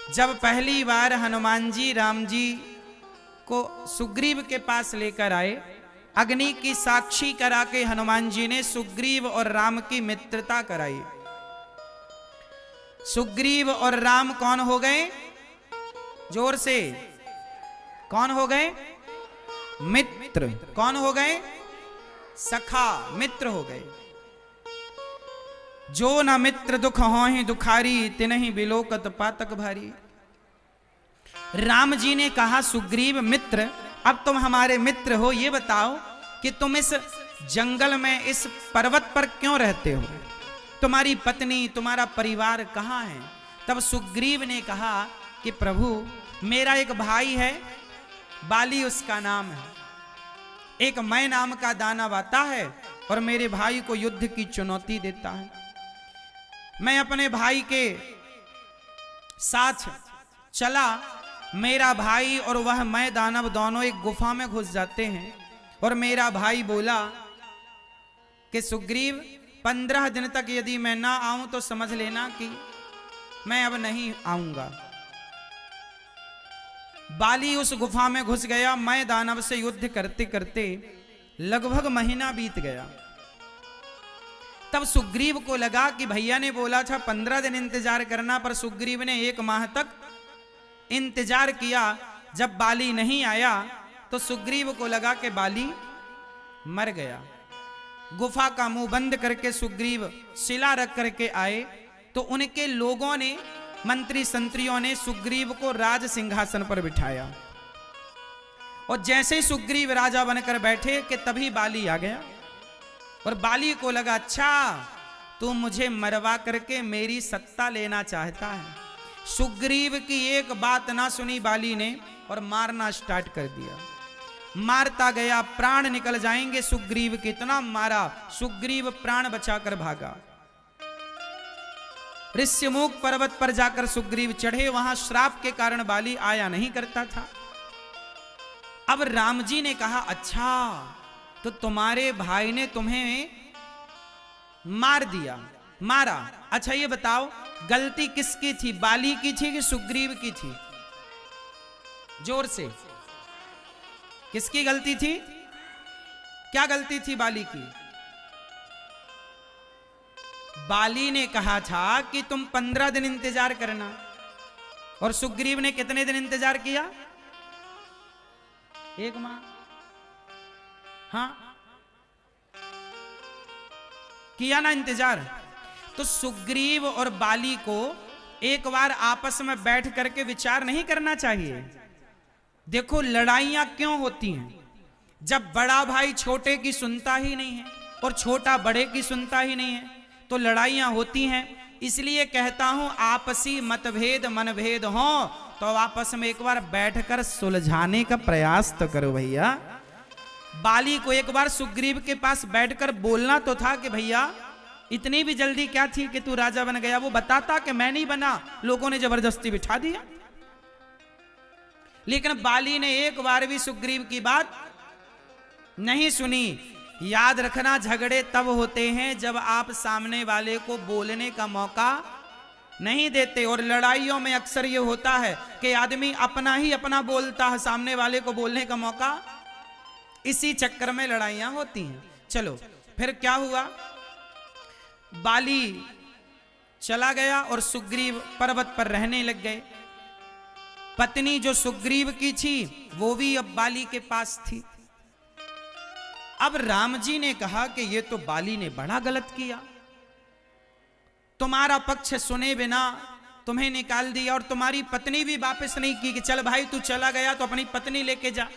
जब पहली बार हनुमान जी राम जी को सुग्रीव के पास लेकर आए, अग्नि की साक्षी करा के हनुमान जी ने सुग्रीव और राम की मित्रता कराई। सुग्रीव और राम कौन हो गए? जोर से, कौन हो गए? मित्र। कौन हो गए? सखा, मित्र हो गए। जो न मित्र दुख होहि दुखारी, तिनहि बिलोकत पातक भारी। राम जी ने कहा, सुग्रीव मित्र, अब तुम हमारे मित्र हो, ये बताओ कि तुम इस जंगल में, इस पर्वत पर क्यों रहते हो? तुम्हारी पत्नी, तुम्हारा परिवार कहाँ है? तब सुग्रीव ने कहा कि प्रभु, मेरा एक भाई है, बाली उसका नाम है, एक मैं नाम का दानव आता है और मेरे भाई को युद्ध की चुनौती देता है। मैं अपने भाई के साथ चला, मेरा भाई और वह मैं दानव दोनों एक गुफा में घुस जाते हैं और मेरा भाई बोला कि सुग्रीव, 15 दिन तक यदि मैं ना आऊं तो समझ लेना कि मैं अब नहीं आऊंगा। बाली उस गुफा में घुस गया। मैं दानव से युद्ध करते करते लगभग महीना बीत गया। तब सुग्रीव को लगा कि भैया ने बोला था 15 दिन इंतजार करना, पर सुग्रीव ने 1 माह तक इंतजार किया। जब बाली नहीं आया तो सुग्रीव को लगा कि बाली मर गया। गुफा का मुंह बंद करके सुग्रीव शिला रख करके आए तो उनके लोगों ने, मंत्री संतरियों ने सुग्रीव को राज सिंहासन पर बिठाया और जैसे ही सुग्रीव राजा बनकर बैठे कि तभी बाली आ गया और बाली को लगा, अच्छा तू मुझे मरवा करके मेरी सत्ता लेना चाहता है। सुग्रीव की एक बात ना सुनी बाली ने और मारना स्टार्ट कर दिया। मारता गया, प्राण निकल जाएंगे सुग्रीव के, इतना मारा, सुग्रीव प्राण बचाकर भागा। ऋष्यमुख पर्वत पर जाकर सुग्रीव चढ़े, वहां श्राप के कारण बाली आया नहीं करता था। अब राम जी ने कहा, अच्छा तो तुम्हारे भाई ने तुम्हें मार दिया, मारा। अच्छा ये बताओ, गलती किसकी थी, बाली की थी कि सुग्रीव की थी? जोर से, किसकी गलती थी? क्या गलती थी बाली की? बाली ने कहा था कि तुम 15 दिन इंतजार करना और सुग्रीव ने कितने दिन इंतजार किया? 1 माह। हाँ, किया ना इंतजार। तो सुग्रीव और बाली को एक बार आपस में बैठ करके विचार नहीं करना चाहिए? देखो लड़ाइयां क्यों होती हैं? जब बड़ा भाई छोटे की सुनता ही नहीं है और छोटा बड़े की सुनता ही नहीं है तो लड़ाइयां होती हैं। इसलिए कहता हूं, आपसी मतभेद मनभेद हो तो आपस में एक बार बैठकर सुलझाने का प्रयास तो करो भैया। बाली को एक बार सुग्रीव के पास बैठकर बोलना तो था कि भैया इतनी भी जल्दी क्या थी कि तू राजा बन गया? वो बताता कि मैं नहीं बना, लोगों ने जबरदस्ती बिठा दिया। लेकिन बाली ने एक बार भी सुग्रीव की बात नहीं सुनी। याद रखना, झगड़े तब होते हैं जब आप सामने वाले को बोलने का मौका नहीं देते। और लड़ाइयों में अक्सर ये होता है कि आदमी अपना ही अपना बोलता है, सामने वाले को बोलने का मौका, इसी चक्कर में लड़ाइयां होती हैं। चलो फिर क्या हुआ? बाली चला गया और सुग्रीव पर्वत पर रहने लग गए। पत्नी जो सुग्रीव की थी वो भी अब बाली के पास थी। अब राम जी ने कहा कि ये तो बाली ने बड़ा गलत किया, तुम्हारा पक्ष सुने बिना तुम्हें निकाल दिया और तुम्हारी पत्नी भी वापस नहीं की कि चल भाई तू चला गया तो अपनी पत्नी लेके जा।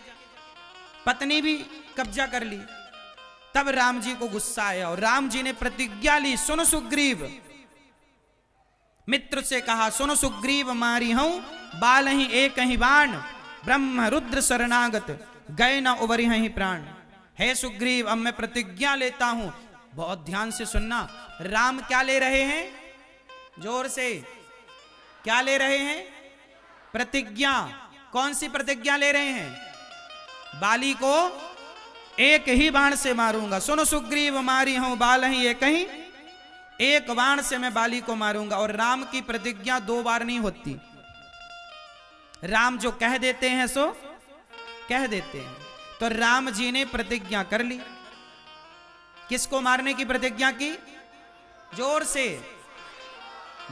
पत्नी भी कब्जा कर ली। तब राम जी को गुस्सा आया और राम जी ने प्रतिज्ञा ली, सुनो सुग्रीव, मित्र से कहा, सुनो सुग्रीव, मारी हूं बाल ही एक ही बाण, ब्रह्म रुद्र शरणागत, गए न उबरी ही प्राण। हे सुग्रीव, अब मैं प्रतिज्ञा लेता हूं, बहुत ध्यान से सुनना। राम क्या ले रहे हैं? जोर से, क्या ले रहे हैं? प्रतिज्ञा। कौन सी प्रतिज्ञा ले रहे हैं? बाली को एक ही बाण से मारूंगा। सुनो सुग्रीव, मारी हूं बाल ही एक ही, एक बाण से मैं बाली को मारूंगा। और राम की प्रतिज्ञा 2 बार नहीं होती, राम जो कह देते हैं सो कह देते हैं। तो राम जी ने प्रतिज्ञा कर ली। किसको मारने की प्रतिज्ञा की? जोर से,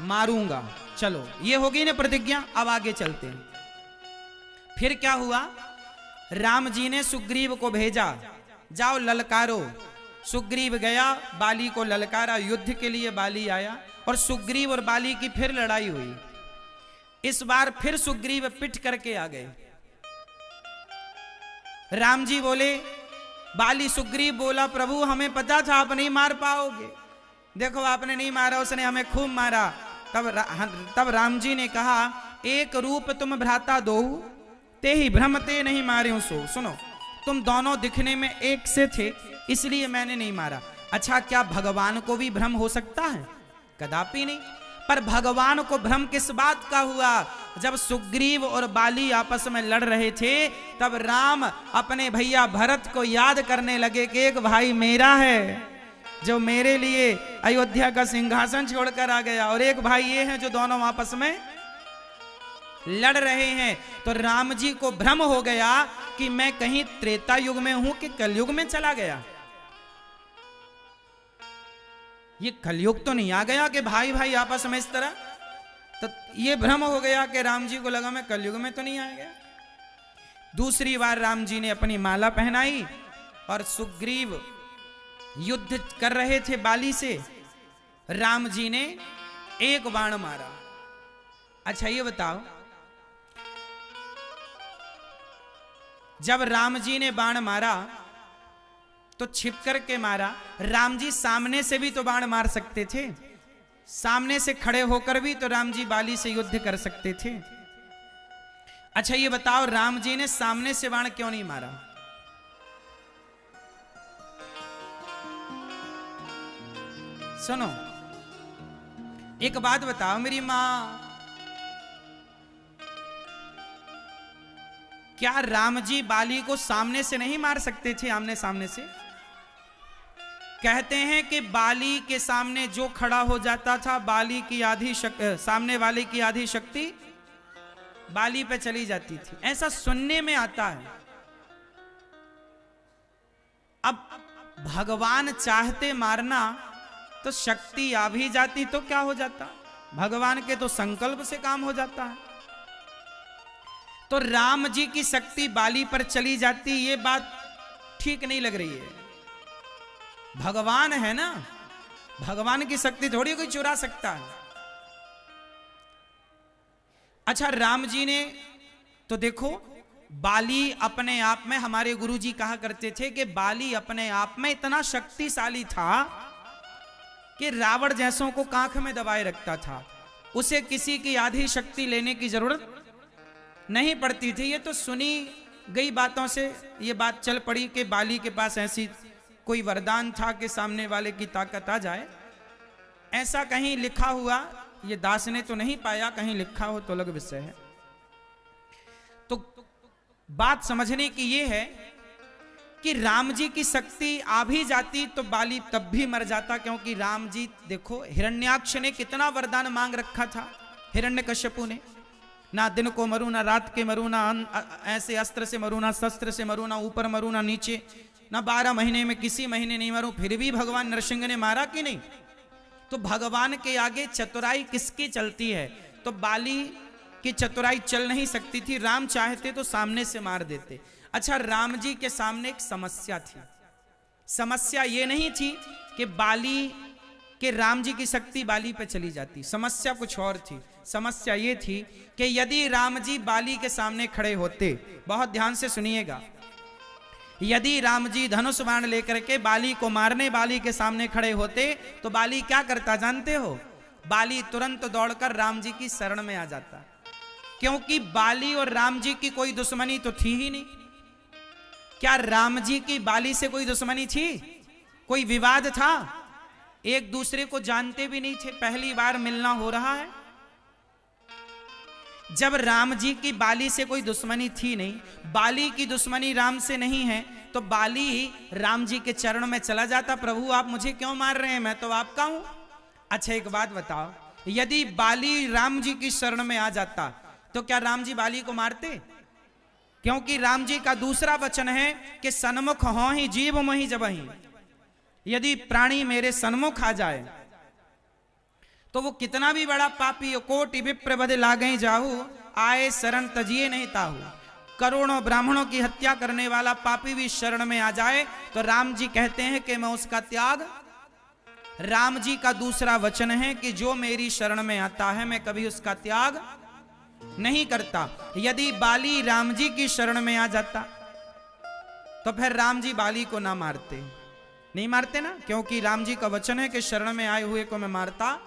मारूंगा। चलो ये होगी ना प्रतिज्ञा। अब आगे चलते हैं। फिर क्या हुआ? राम जी ने सुग्रीव को भेजा, जाओ ललकारो। सुग्रीव गया, बाली को ललकारा। युद्ध के लिए बाली आया और सुग्रीव और बाली की फिर लड़ाई हुई। इस बार फिर सुग्रीव पिट करके आ गए। राम जी बोले, बाली सुग्रीव बोला, प्रभु हमें पता था आप नहीं मार पाओगे, देखो आपने नहीं मारा, उसने हमें खूब मारा। तब राम जी ने कहा, एक रूप तुम भ्राता दो, ते ही भ्रमते नहीं मारे सो। सुनो, तुम दोनों दिखने में एक से थे, इसलिए मैंने नहीं मारा। अच्छा, क्या भगवान को भी भ्रम हो सकता है? कदापि नहीं। पर भगवान को भ्रम किस बात का हुआ? जब सुग्रीव और बाली आपस में लड़ रहे थे, तब राम अपने भैया भरत को याद करने लगे कि एक भाई मेरा है जो मेरे लिए अयोध्या का सिंहासन छोड़कर आ गया, और एक भाई ये है जो दोनों आपस में लड़ रहे हैं। तो राम जी को भ्रम हो गया कि मैं कहीं त्रेता युग में हूं कि कलयुग में चला गया। ये कलयुग तो नहीं आ गया कि भाई भाई आपस में इस तरह। तो ये भ्रम हो गया कि राम जी को लगा मैं कलयुग में तो नहीं आ गया। दूसरी बार राम जी ने अपनी माला पहनाई और सुग्रीव युद्ध कर रहे थे बाली से। राम जी ने एक बाण मारा। अच्छा ये बताओ, जब राम जी ने बाण मारा तो छिप करके मारा। राम जी सामने से भी तो बाण मार सकते थे, सामने से खड़े होकर भी तो राम जी बाली से युद्ध कर सकते थे। अच्छा ये बताओ, राम जी ने सामने से बाण क्यों नहीं मारा? सुनो, एक बात बताओ मेरी मां, क्या राम जी बाली को सामने से नहीं मार सकते थे? आमने सामने से। कहते हैं कि बाली के सामने जो खड़ा हो जाता था, बाली की आधी सामने वाले की आधी शक्ति बाली पे चली जाती थी, ऐसा सुनने में आता है। अब भगवान चाहते मारना तो शक्ति आ भी जाती तो क्या हो जाता? भगवान के तो संकल्प से काम हो जाता है। तो राम जी की शक्ति बाली पर चली जाती, ये बात ठीक नहीं लग रही है। भगवान है ना, भगवान की शक्ति थोड़ी कोई चुरा सकता है। अच्छा, राम जी ने तो देखो, बाली अपने आप में, हमारे गुरुजी कहा करते थे कि बाली अपने आप में इतना शक्तिशाली था कि रावण जैसों को कांख में दबाए रखता था। उसे किसी की आधी शक्ति लेने की जरूरत नहीं पड़ती थी। ये तो सुनी गई बातों से ये बात चल पड़ी कि बाली के पास ऐसी कोई वरदान था कि सामने वाले की ताकत आ जाए। ऐसा कहीं लिखा हुआ ये दास ने तो नहीं पाया, कहीं लिखा हो तो अलग विषय है। तो बात समझने की ये है कि राम जी की शक्ति आ भी जाती तो बाली तब भी मर जाता, क्योंकि राम जी देखो, हिरण्याक्ष ने कितना वरदान मांग रखा था, हिरण्यकश्यपु ने, ना दिन को मरू ना रात के मरू, ना ऐसे अस्त्र से मरू ना शस्त्र से मरू, ना ऊपर मरू ना नीचे, ना 12 महीने में किसी महीने नहीं मरू, फिर भी भगवान नरसिंह ने मारा कि नहीं? तो भगवान के आगे चतुराई किसकी चलती है? तो बाली की चतुराई चल नहीं सकती थी। राम चाहते तो सामने से मार देते। अच्छा, राम जी के सामने एक समस्या थी। समस्या ये नहीं थी कि बाली के राम जी की शक्ति बाली पे चली जाती, समस्या कुछ और थी। समस्या ये थी कि यदि राम जी बाली के सामने खड़े होते, बहुत ध्यान से सुनिएगा, यदि राम जी धनुष बाण लेकर के बाली को मारने बाली के सामने खड़े होते तो बाली क्या करता जानते हो? बाली तुरंत दौड़कर राम जी की शरण में आ जाता, क्योंकि बाली और राम जी की कोई दुश्मनी तो थी ही नहीं। क्या राम जी की बाली से कोई दुश्मनी थी? कोई विवाद था? एक दूसरे को जानते भी नहीं थे, पहली बार मिलना हो रहा है। जब राम जी की बाली से कोई दुश्मनी थी नहीं, बाली की दुश्मनी राम से नहीं है, तो बाली राम जी के चरण में चला जाता, प्रभु आप मुझे क्यों मार रहे हैं, मैं तो आपका हूं। अच्छा एक बात बताओ, यदि बाली राम जी की शरण में आ जाता तो क्या राम जी बाली को मारते? क्योंकि राम जी का दूसरा वचन है कि सन्मुख हो ही जीव मोहि जबहि, यदि प्राणी मेरे सन्मुख आ जाए तो वो कितना भी बड़ा पापी हो, कोटि विप्र बध लागहि जाहू, आए शरण तजिए नहीं ताहू। करोड़ों ब्राह्मणों की हत्या करने वाला पापी भी शरण में आ जाए तो राम जी कहते हैं कि मैं उसका त्याग, राम जी का दूसरा वचन है कि जो मेरी शरण में आता है मैं कभी उसका त्याग नहीं करता। यदि बाली राम जी की शरण में आ जाता तो फिर राम जी बाली को ना मारते, नहीं मारते ना, क्योंकि राम जी का वचन है कि शरण में आए हुए को मैं मारता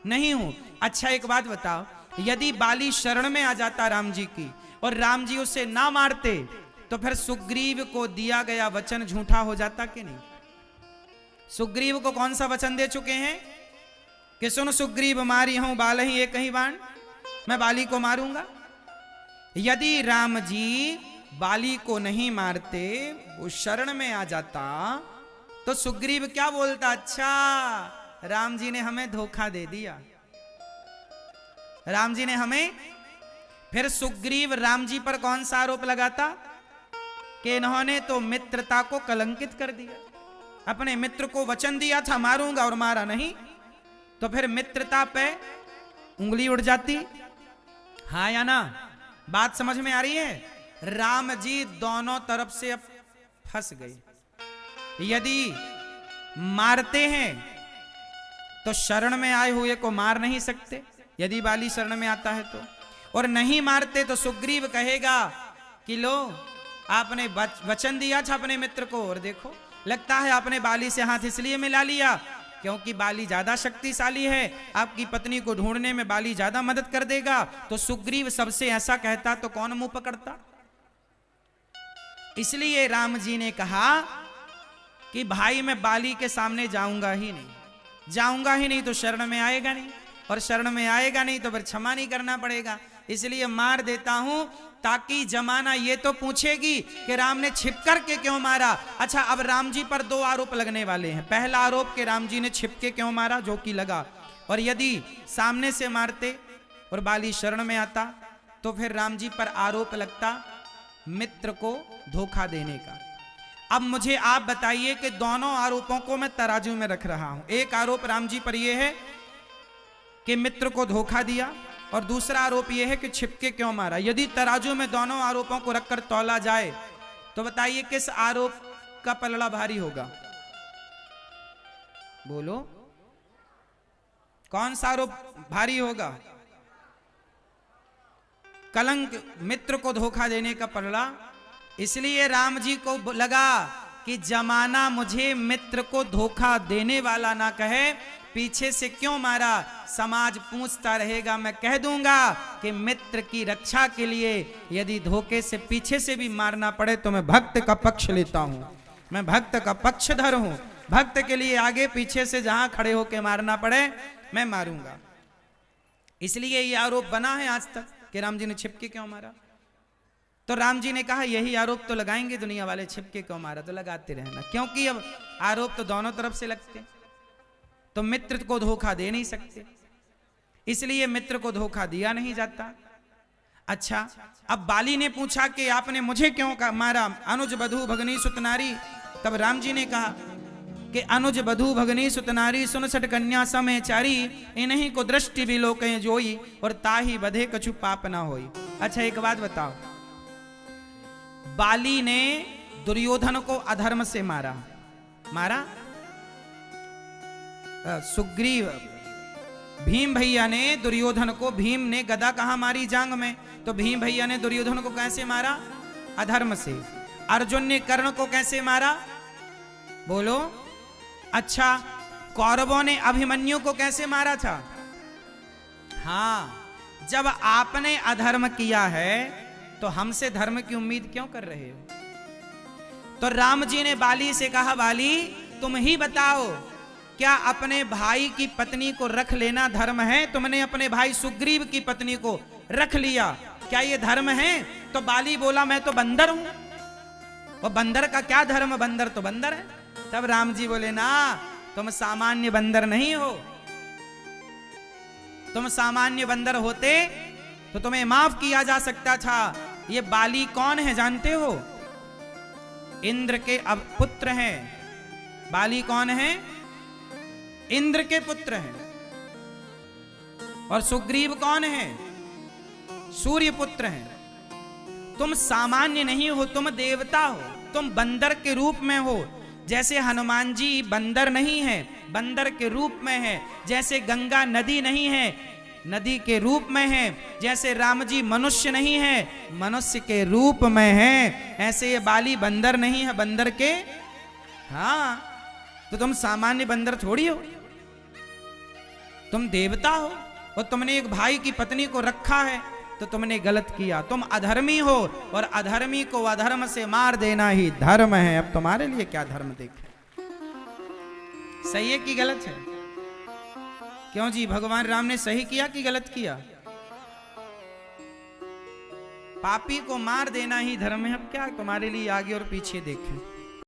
नहीं हूं। अच्छा एक बात बताओ, यदि बाली शरण में आ जाता राम जी की और राम जी उसे ना मारते तो फिर सुग्रीव को दिया गया वचन झूठा हो जाता कि नहीं? सुग्रीव को कौन सा वचन दे चुके हैं कि सुन सुग्रीव मारी हूं बाल ही एक ही बाण, मैं बाली को मारूंगा। यदि राम जी बाली को नहीं मारते, वो शरण में आ जाता तो सुग्रीव क्या बोलता? अच्छा राम जी ने हमें धोखा दे दिया, राम जी ने हमें। फिर सुग्रीव राम जी पर कौन सा आरोप लगाता कि इन्होंने तो मित्रता को कलंकित कर दिया, अपने मित्र को वचन दिया था मारूंगा और मारा नहीं, तो फिर मित्रता पे उंगली उड़ जाती। हाँ या ना? बात समझ में आ रही है? राम जी दोनों तरफ से अब फंस गए। यदि मारते हैं तो शरण में आए हुए को मार नहीं सकते, यदि बाली शरण में आता है तो, और नहीं मारते तो सुग्रीव कहेगा कि लो आपने वचन दिया था अपने मित्र को और देखो लगता है आपने बाली से हाथ इसलिए मिला लिया क्योंकि बाली ज्यादा शक्तिशाली है, आपकी पत्नी को ढूंढने में बाली ज्यादा मदद कर देगा। तो सुग्रीव सबसे ऐसा कहता तो कौन मुंह पकड़ता? इसलिए राम जी ने कहा कि भाई मैं बाली के सामने जाऊंगा ही नहीं, जाऊंगा ही नहीं तो शरण में आएगा नहीं, और शरण में आएगा नहीं तो फिर क्षमा नहीं करना पड़ेगा, इसलिए मार देता हूं ताकि जमाना ये तो पूछेगी कि राम ने छिप कर के क्यों मारा। अच्छा अब राम जी पर दो आरोप लगने वाले हैं। पहला आरोप कि राम जी ने छिप के क्यों मारा, जो कि लगा, और यदि सामने से मारते और बाली शरण में आता तो फिर राम जी पर आरोप लगता मित्र को धोखा देने का। अब मुझे आप बताइए कि दोनों आरोपों को मैं तराजू में रख रहा हूं। एक आरोप राम जी पर यह है कि मित्र को धोखा दिया, और दूसरा आरोप यह है कि छिपके क्यों मारा। यदि तराजू में दोनों आरोपों को रखकर तौला जाए तो बताइए किस आरोप का पलड़ा भारी होगा? बोलो कौन सा आरोप भारी होगा? कलंक, मित्र को धोखा देने का पलड़ा। इसलिए राम जी को लगा कि जमाना मुझे मित्र को धोखा देने वाला ना कहे, पीछे से क्यों मारा, समाज पूछता रहेगा, मैं कह दूंगा कि मित्र की रक्षा के लिए यदि धोखे से पीछे से भी मारना पड़े तो मैं भक्त का पक्ष लेता हूं, मैं भक्त का पक्षधर हूं, भक्त के लिए आगे पीछे से जहां खड़े होकर मारना पड़े मैं मारूंगा। इसलिए ये आरोप बना है आज तक कि राम जी ने छिपके क्यों मारा। तो राम जी ने कहा यही आरोप तो लगाएंगे दुनिया वाले, छिपके क्यों मारा, तो लगाते रहना, क्योंकि अब आरोप तो दोनों तरफ से लगते, तो मित्र को धोखा दे नहीं सकते, इसलिए मित्र को धोखा दिया नहीं जाता। अच्छा अब बाली ने पूछा कि आपने मुझे क्यों मारा, अनुज बधू भगनी सुतनारी। तब राम जी ने कहा कि अनुज बधू भगनी सुतनारी सुन सट कन्या समय चारी, इन्हीं को दृष्टि भी लोकें जोई, और ताही बधे कछु पाप ना होई। अच्छा एक बात बताओ, बाली ने दुर्योधन को अधर्म से मारा, सुग्रीव, भीम भैया ने दुर्योधन को, भीम ने गदा कहां मारी जांग में, तो भीम भैया ने दुर्योधन को कैसे मारा? अधर्म से। अर्जुन ने कर्ण को कैसे मारा? बोलो। अच्छा कौरवों ने अभिमन्यु को कैसे मारा था? हाँ, जब आपने अधर्म किया है तो हमसे धर्म की उम्मीद क्यों कर रहे हो? तो राम जी ने बाली से कहा, बाली तुम ही बताओ, क्या अपने भाई की पत्नी को रख लेना धर्म है? तुमने अपने भाई सुग्रीव की पत्नी को रख लिया, क्या ये धर्म है? तो बाली बोला मैं तो बंदर हूं, और बंदर का क्या धर्म, बंदर तो बंदर है। तब राम जी बोले ना, तुम सामान्य बंदर नहीं हो, तुम सामान्य बंदर होते तो तुम्हें माफ किया जा सकता था। ये बाली कौन है जानते हो? इंद्र के अब पुत्र हैं। बाली कौन है? इंद्र के पुत्र हैं। और सुग्रीव कौन है? सूर्य पुत्र हैं। तुम सामान्य नहीं हो, तुम देवता हो, तुम बंदर के रूप में हो। जैसे हनुमान जी बंदर नहीं है, बंदर के रूप में है। जैसे गंगा नदी नहीं है, नदी के रूप में है। जैसे राम जी मनुष्य नहीं है, मनुष्य के रूप में है। ऐसे ये बाली बंदर नहीं है, बंदर के हाँ। तो तुम सामान्य बंदर थोड़ी हो, तुम देवता हो। और तुमने एक भाई की पत्नी को रखा है तो तुमने गलत किया, तुम अधर्मी हो। और अधर्मी को अधर्म से मार देना ही धर्म है। अब तुम्हारे लिए क्या धर्म देखे, सही है कि गलत है? क्यों जी, भगवान राम ने सही किया कि गलत किया? पापी को मार देना ही धर्म है। अब क्या तुम्हारे लिए आगे और पीछे देखें।